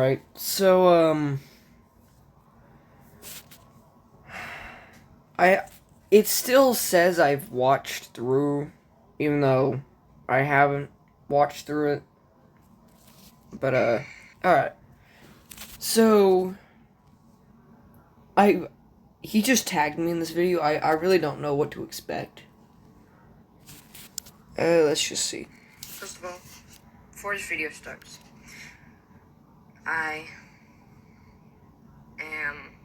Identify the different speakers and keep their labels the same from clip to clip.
Speaker 1: Right. So, I it still says I've watched through, even though I haven't watched through it. But all right. So I he just tagged me in this video. I really don't know what to expect. Let's just see.
Speaker 2: First of all, before this video starts, I am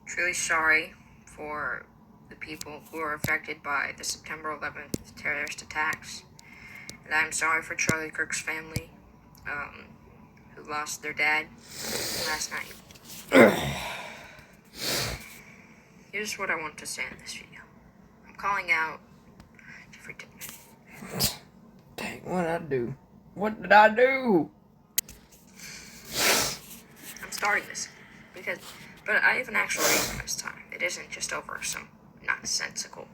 Speaker 2: truly sorry for the people who are affected by the September 11th terrorist attacks. And I'm sorry for Charlie Kirk's family, who lost their dad last night. Here's what I want to say in this video. I'm calling out Jeffrey Tippman.
Speaker 1: Dang, what did I do? What did I do?
Speaker 2: I'm starting this but I have an actual reason this time. It isn't just over some nonsensical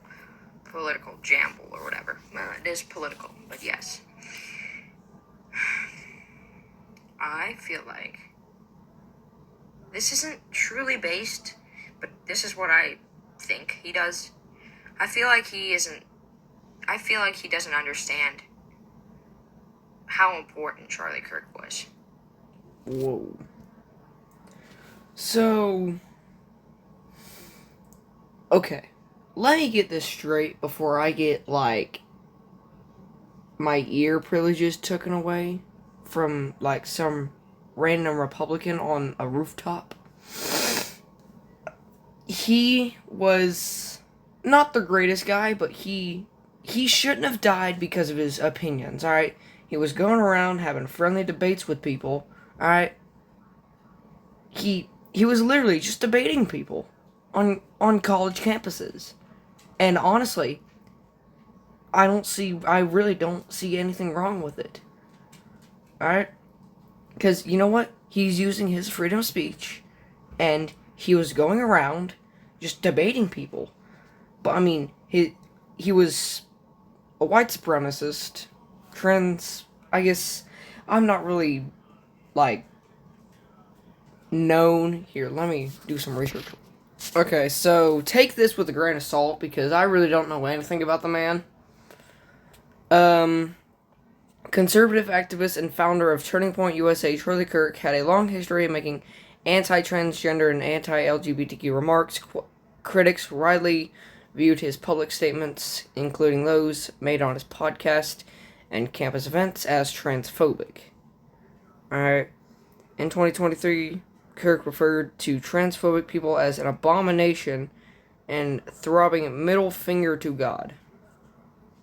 Speaker 2: political jamble or whatever. Well, it is political, but yes. I feel like this isn't truly based, but this is what I think he does. I feel like he doesn't understand how important Charlie Kirk was.
Speaker 1: Whoa. So, okay. Let me get this straight before I get, like, my ear privileges taken away from, like, some random Republican on a rooftop. He was not the greatest guy, but he shouldn't have died because of his opinions, alright? He was going around having friendly debates with people, alright? He was literally just debating people on college campuses. And honestly, I really don't see anything wrong with it. Alright? Because you know what? He's using his freedom of speech, and he was going around just debating people. But I mean, he was a white supremacist, I guess, I'm not really, like, known. Here, let me do some research. Okay, so take this with a grain of salt because I really don't know anything about the man. Conservative activist and founder of Turning Point USA, Charlie Kirk had a long history of making anti-transgender and anti-LGBTQ remarks. Critics rightly viewed his public statements, including those made on his podcast and campus events, as transphobic. Alright. In 2023, Kirk referred to transphobic people as an abomination and throbbing middle finger to God.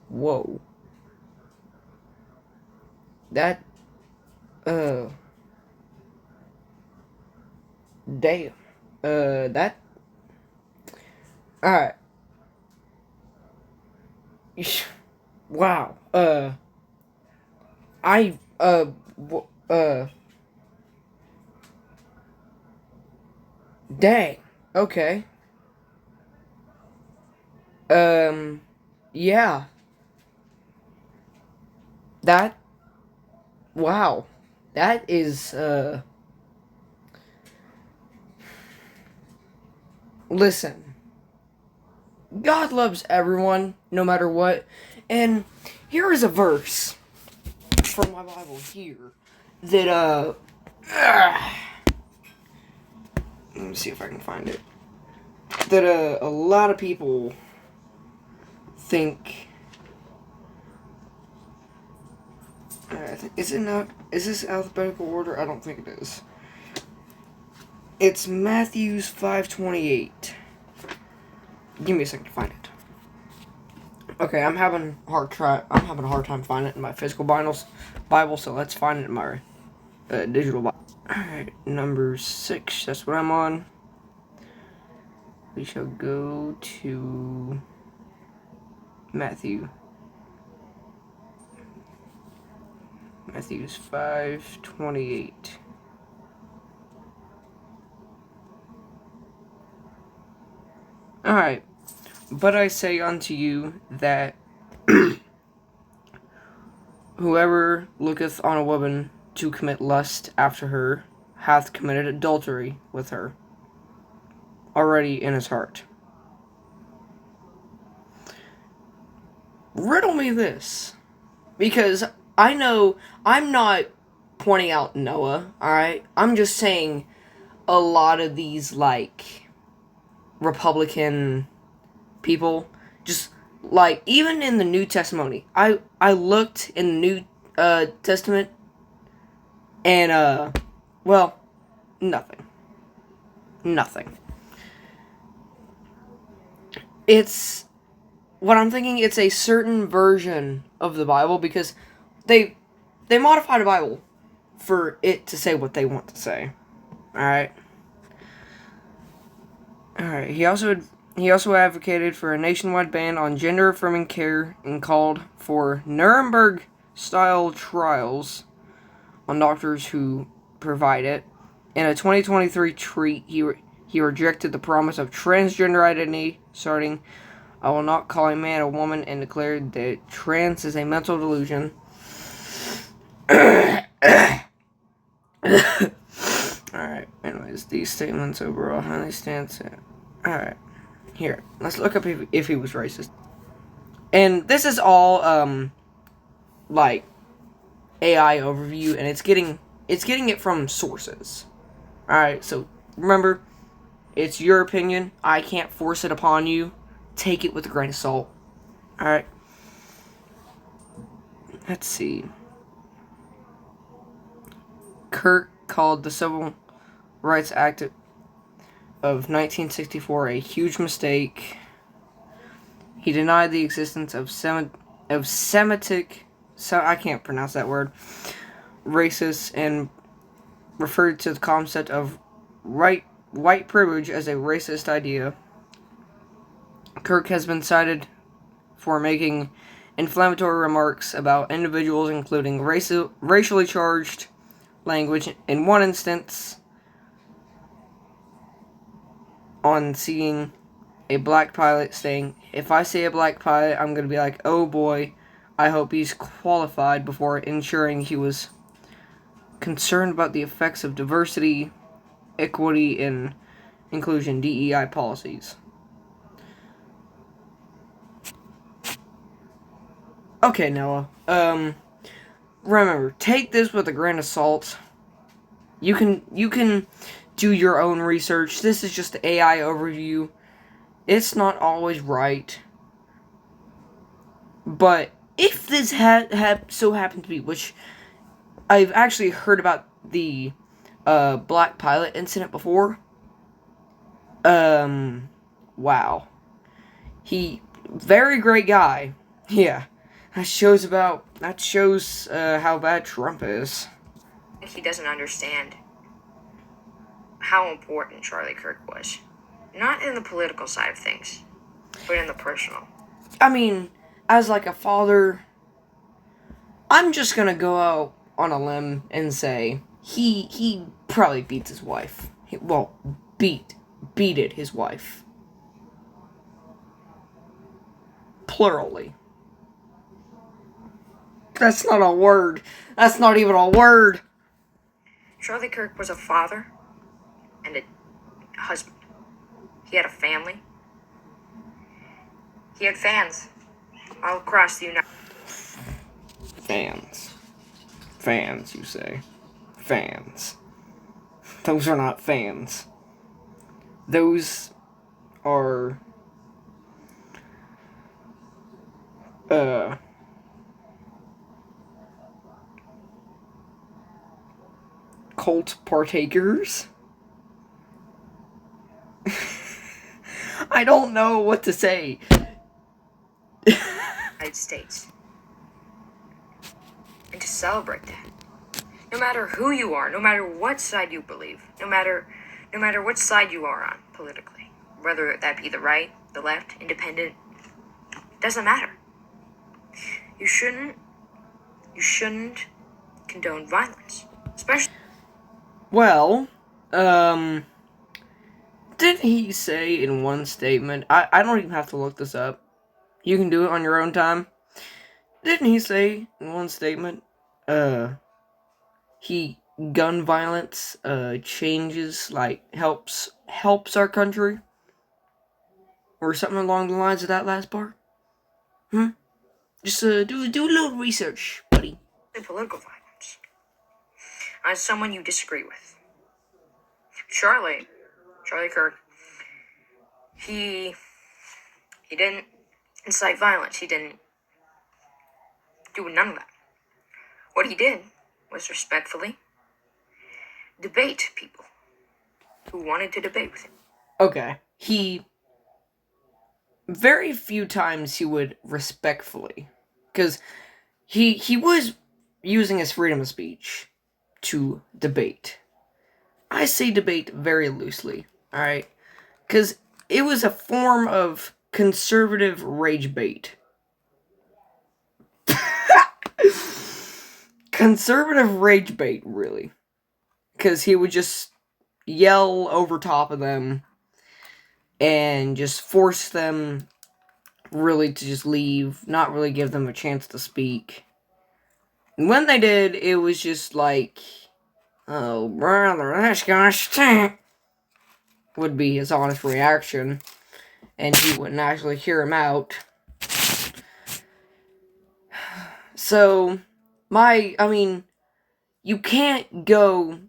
Speaker 1: Whoa. That, damn. That, alright. Wow. I, dang. Okay. Yeah. That, wow. That is, listen. God loves everyone, no matter what. And here is a verse from my Bible here that, let me see if I can find it. That, a lot of people think. Is it not? Is this alphabetical order? I don't think it is. It's Matthew's 5:28. Give me a second to find it. Okay, I'm having a hard time finding it in my physical Bible, so let's find it in my digital Bible. Alright, number 6, that's what I'm on. We shall go to Matthew's 5:28. Alright, but I say unto you that whoever looketh on a woman to commit lust after her hath committed adultery with her already in his heart. Riddle me this, because I know I'm not pointing out Noah, alright? I'm just saying a lot of these, like, Republican people, just, like, even in the New Testimony, I looked in the New Testament, and, well, nothing. It's, what I'm thinking, it's a certain version of the Bible, because they modify the Bible for it to say what they want to say. Alright. He also advocated for a nationwide ban on gender-affirming care and called for Nuremberg-style trials on doctors who provide it. In a 2023 tweet, he rejected the promise of transgender identity, starting, "I will not call a man a woman," and declared that trans is a mental delusion. Alright, anyways, these statements overall highly stand. Alright, here, let's look up if he was racist. And this is all, like, AI overview, and it's getting it from sources. Alright, so remember, it's your opinion. I can't force it upon you. Take it with a grain of salt. Alright. Let's see. Kirk called the Civil Rights Act of 1964 a huge mistake. He denied the existence of Semitic, I can't pronounce that word, racist, and referred to the concept of white privilege as a racist idea. Kirk has been cited for making inflammatory remarks about individuals, including racially charged language. In one instance, on seeing a black pilot, saying, "If I see a black pilot, I'm going to be like, oh boy, I hope he's qualified," before ensuring he was concerned about the effects of diversity, equity, and inclusion DEI policies. Okay, Noah. Remember, take this with a grain of salt. You can do your own research. This is just the AI overview. It's not always right. But if this so happened to be, which I've actually heard about the black pilot incident before. Wow. Very great guy. Yeah. That shows how bad Trump is.
Speaker 2: He doesn't understand how important Charlie Kirk was. Not in the political side of things, but in the personal.
Speaker 1: I mean, as like a father, I'm just gonna go out on a limb and say he probably beats his wife. Beated his wife. Plurally. That's not a word. That's not even a word.
Speaker 2: Charlie Kirk was a father and a husband. He had a family. He had fans all across the United
Speaker 1: States. Fans, you say. Fans. Those are not fans. Those are cult partakers. I don't know what to say.
Speaker 2: United States. And to celebrate that. No matter who you are, no matter what side you believe, no matter what side you are on politically, whether that be the right, the left, independent, it doesn't matter. You shouldn't condone violence, especially.
Speaker 1: Well, didn't he say in one statement, I don't even have to look this up, you can do it on your own time. Didn't he say in one statement, gun violence changes, like helps our country, or something along the lines of that last part. Just do a little research, buddy.
Speaker 2: Political violence. As someone you disagree with, Charlie Kirk, he didn't incite violence. He didn't do none of that. What he did was respectfully debate people who wanted to debate with him.
Speaker 1: Okay. Very few times he would respectfully, because he was using his freedom of speech to debate. I say debate very loosely, alright? Because it was a form of conservative rage bait. Conservative rage bait, really. Because he would just yell over top of them and just force them really to just leave, not really give them a chance to speak. And when they did, it was just like, oh, brother, this guy stink, would be his honest reaction, and he wouldn't actually hear him out. So, you can't go,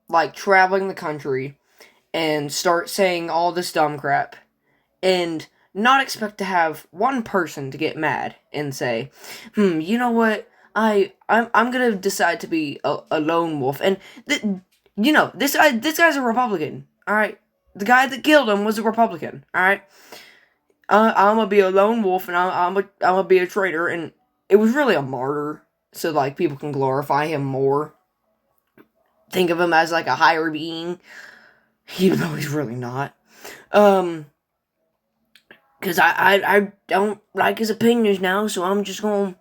Speaker 1: like, traveling the country and start saying all this dumb crap and not expect to have one person to get mad and say, you know what, I'm gonna decide to be a lone wolf. And this guy's a Republican, alright? The guy that killed him was a Republican, alright? I'm gonna be a lone wolf, and I'm gonna be a traitor, and it was really a martyr, so, like, people can glorify him more. Think of him as, like, a higher being, even though he's really not. Because I don't like his opinions now, so I'm just gonna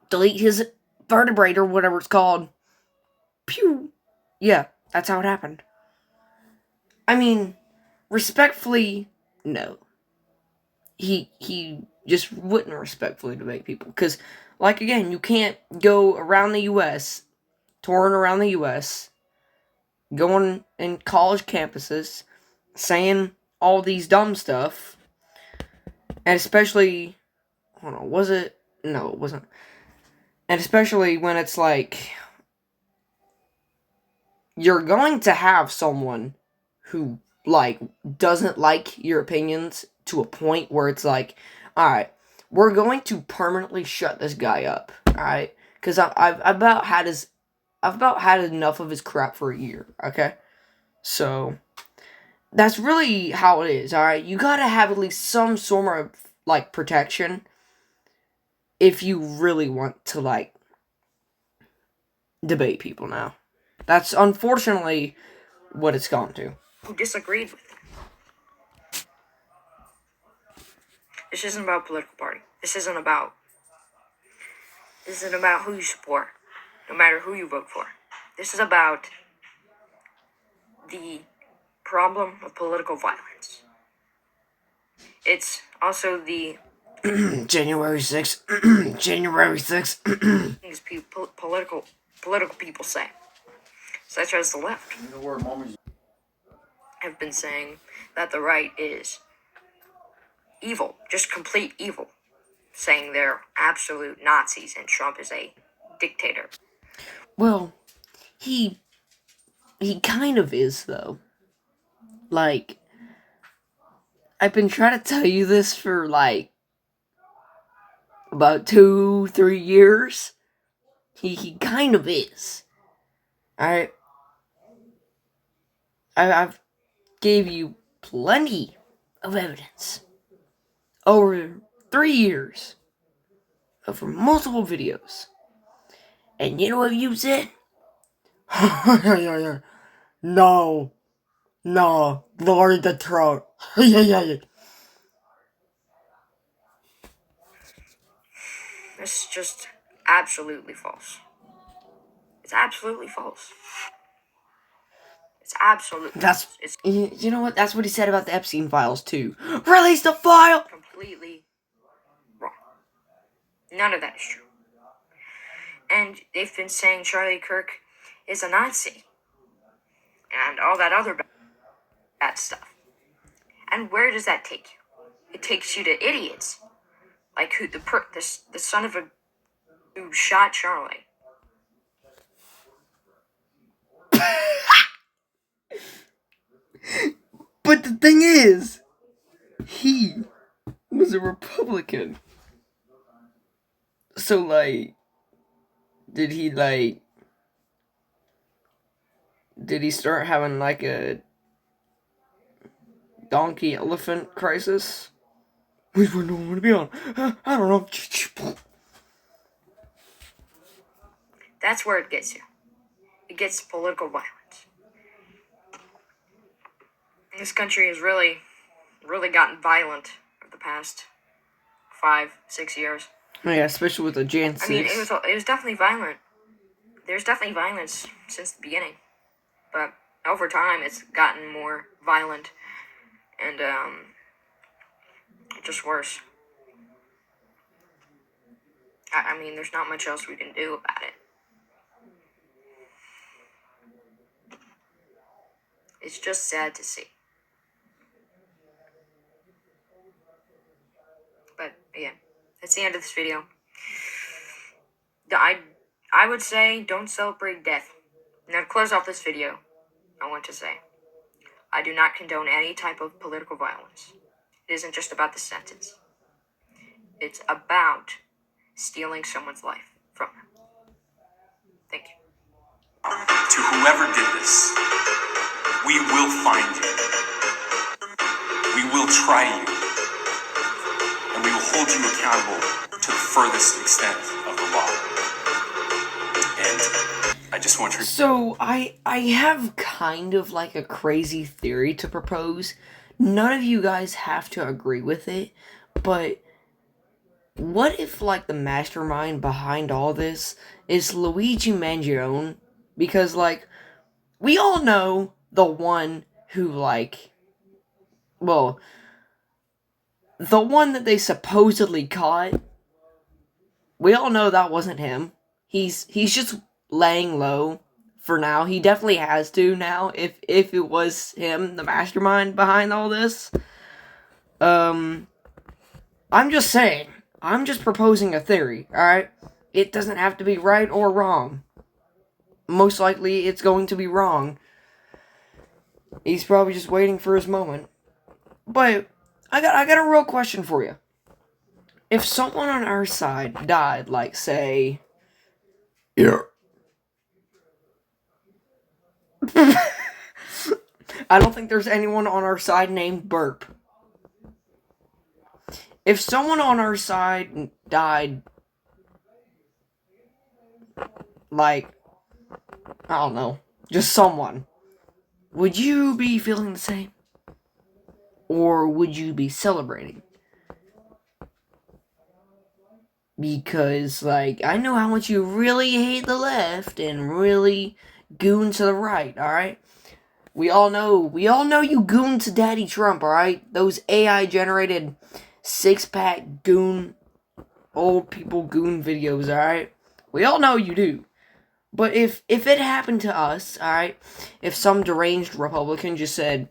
Speaker 1: delete his vertebrae or whatever it's called. Pew! Yeah, that's how it happened. I mean, respectfully, no. He just wouldn't respectfully debate people. Because, like, again, you can't go around the U.S., touring around the U.S., going in college campuses, saying all these dumb stuff, and especially, hold on, was it? No, it wasn't. And especially when it's like, you're going to have someone who, like, doesn't like your opinions to a point where it's like, alright, we're going to permanently shut this guy up, alright? Because I've about had enough of his crap for a year, okay? So, that's really how it is, alright? You gotta have at least some sort of, like, protection if you really want to, like, debate people now. That's unfortunately what it's gone to.
Speaker 2: Who disagreed with him. This isn't about political party. This isn't about who you support, no matter who you vote for. This is about the problem of political violence. It's also the
Speaker 1: January 6th. January 6th.
Speaker 2: things political people say, such as the left, have been saying that the right is evil, just complete evil, saying they're absolute Nazis and Trump is a dictator.
Speaker 1: Well, he kind of is, though. Like, I've been trying to tell you this for, like, about 2-3 years. He kind of is. I've gave you plenty of evidence over 3 years, over multiple videos. And you know what you said? No, Lord of the throat.
Speaker 2: This is just absolutely false. It's absolutely false. It's absolutely
Speaker 1: That's
Speaker 2: false. It's
Speaker 1: you know what? That's what he said about the Epstein files too. Release the file.
Speaker 2: completely wrong. None of that is true. And they've been saying Charlie Kirk is a Nazi and all that other bad stuff. And where does that take you? It takes you to idiots like the son of a who shot Charlie.
Speaker 1: But the thing is, he was a Republican. So, like, did he start having, like, a donkey elephant crisis? Which one do I want to be on? I don't know.
Speaker 2: That's where it gets you. It gets political violence. This country has really gotten violent over the past 5-6 years.
Speaker 1: Yeah, especially with the Jan 6.
Speaker 2: I mean, it was definitely violent. There's definitely violence since the beginning, but over time it's gotten more violent and just worse. I mean, there's not much else we can do about it. It's just sad to see. But yeah, that's the end of this video. I would say don't celebrate death. Now to close off this video, I want to say I do not condone any type of political violence. It isn't just about the sentence. It's about stealing someone's life from them. Thank you.
Speaker 3: To whoever did this, we will find you. We will try you. And we will hold you accountable to the furthest extent of the law. And I just want to...
Speaker 1: So, I have kind of like a crazy theory to propose. None of you guys have to agree with it, but what if, like, the mastermind behind all this is Luigi Mangione? Because, like, we all know the one who, like, well, the one that they supposedly caught, we all know that wasn't him. He's just laying low for now. He definitely has to now, if it was him, the mastermind behind all this. I'm just saying. I'm just proposing a theory, alright? It doesn't have to be right or wrong. Most likely, it's going to be wrong. He's probably just waiting for his moment. But, I got a real question for you. If someone on our side died, like, say... Yeah. I don't think there's anyone on our side named Burp. If someone on our side died, like, I don't know, just someone, would you be feeling the same? Or would you be celebrating? Because, like, I know how much you really hate the left and really goon to the right, alright? We all know you goon to Daddy Trump, alright? Those AI-generated six-pack goon, old people goon videos, alright? We all know you do. But if it happened to us, alright? If some deranged Republican just said,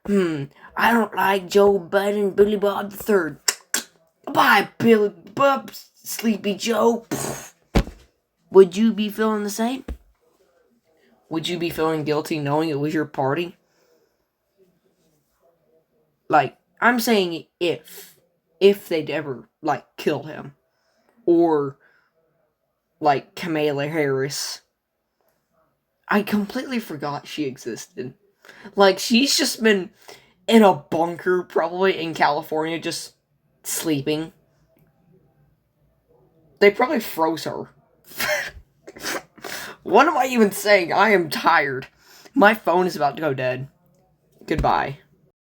Speaker 1: I don't like Joe Biden, Billy Bob III. Bye, Billy Bob, Sleepy Joe. Would you be feeling the same? Would you be feeling guilty knowing it was your party? Like, I'm saying if they'd ever, like, kill him. Or, like, Kamala Harris. I completely forgot she existed. Like, she's just been in a bunker, probably in California, just sleeping. They probably froze her. What am I even saying? I am tired. My phone is about to go dead. Goodbye.